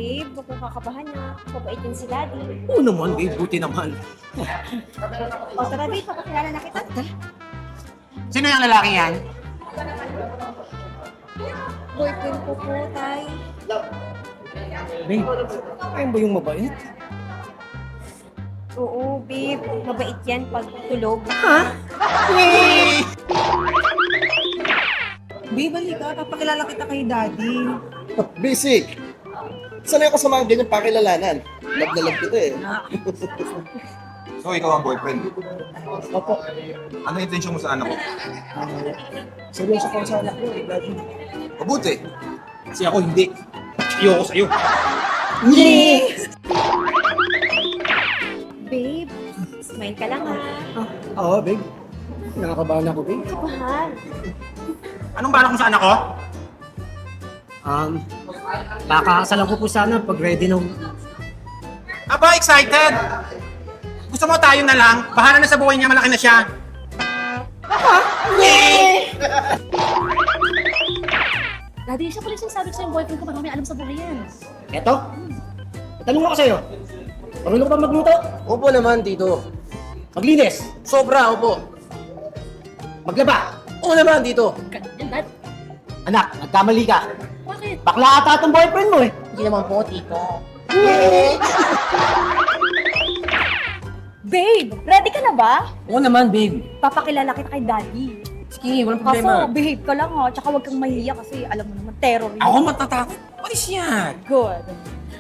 babe. Huwag kang kakabahan na. Mabait yun si daddy. Oo naman, babe. Buti naman. O tara babe, papakilala na kita. Sino yung lalaki yan? Boyfriend ko po, tay. Babe, ayun ba yung mabait? Oo, babe. Mabait yan pag tulog. Babe, halika. Papakilala kita kay daddy. Basic. Sanay ako sa mga ganyan pakilalanan. Love na love kita eh. So, ikaw ang boyfriend. Opo. Ano intensyon mo sa anak ko? Seryoso ko sa anak ko eh, daddy. Mabuti. Kasi ako hindi. Ayoko sa'yo. Babe, smile ka lang ha. Oo, babe. Nakakabahan ako, babe. Kabahan. Anong balak mo sa anak ko? Kakakasalan ko po sana pag ready nung... Aba, excited! Gusto mo tayo na lang? Bahala na sa buhay niya, malaki na siya. Daddy, siya pala yung sinasabi ko sa'yo, boyfriend ko, marami alam sa buhay yan. Eto, tanong ako sa'yo. Marunong ka ba magluto? Opo naman, tito. Maglinis? Sobra, opo. Maglaba? Oo naman, tito. Yan, Dad. Anak, nagkamali ka. Bakit? Bakla ata itong boyfriend mo eh. Hindi naman po, tito. Babe, ready ka na ba? Oo naman, babe. Papakilala kita kay daddy. Sige, walang Kaso, problema. behave ka lang ha. Tsaka huwag kang mahiya kasi alam mo naman, terror yun. Ako matatakot. What is yan? Good.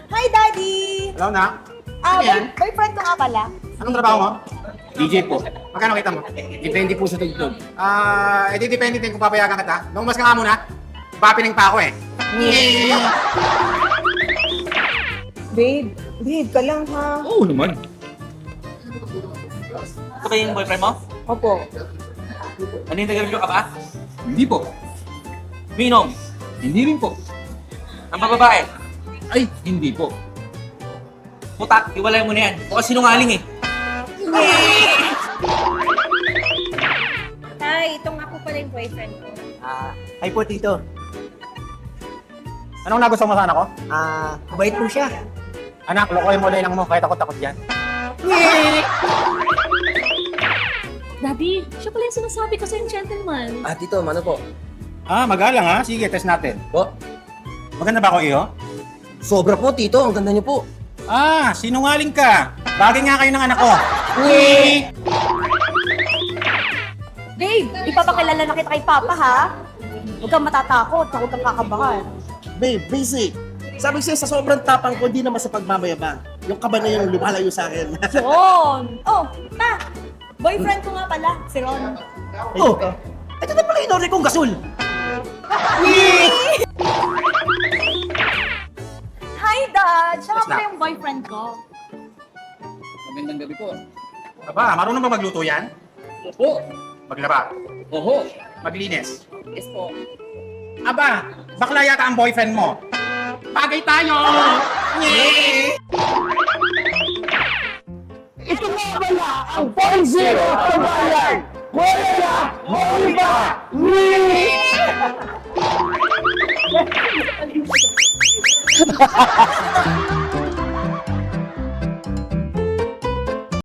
Hi, daddy! Hello, na? Ah, Ano yan? boyfriend ko nga pala. Anong trabaho mo? DJ po. Magkano kita mo? Depende po sa tugtog. Edi depende din kung papayagan kita. Lumas ka nga muna. Papiling pa ako eh. Babe, behave ka lang ha. Oo naman. Ito ba yung boyfriend mo? Opo. Ano yung nag-review ka ba? Hindi po. Minom. Hindi rin po. Ang bababae. Ay, hindi po. Putak, iwalay mo na yan. Mukhang sinungaling eh. Tay, ito nga po pala yung boyfriend ko. Hi po, tito. Anong nagustuhan mo sa anak ko? Mabait po siya. Anak, lokohin mo lang mo kahit takot yan. Daddy, siya pala yung sinasabi ko sa'yo, gentleman. Tito, ano po? Magalang ha? Sige, test natin. Po? Maganda ba ako iyo? Sobra po, tito. Ang ganda niyo po. Sinungaling ka. Bagay nga kayo ng anak ko. Babe, ipapakilala na kita kay Papa ha. Huwag kang matatakot, huwag kang kakabahan. Babe, basic. Sabi ko sa'yo, sa sobrang tapang ko, hindi naman sa pagmamayabang. Yung kaba na yun, lumalayo sa akin. Ron! Oh, ta! Boyfriend ko nga pala, si Ron. Oh, ito na pala yung kong gasol. Hi, Dad! Siya nga Yes, pala na. yung boyfriend ko. Magandang gabi po. Aba, marunong ba magluto yan? Opo. Maglaba? Oho. Maglinis? Yes po. Aba, bakla yata ang boyfriend mo. Bagay tayo! Ito nga pala ang Point Zero Kabayan! Wala na! Mauliba!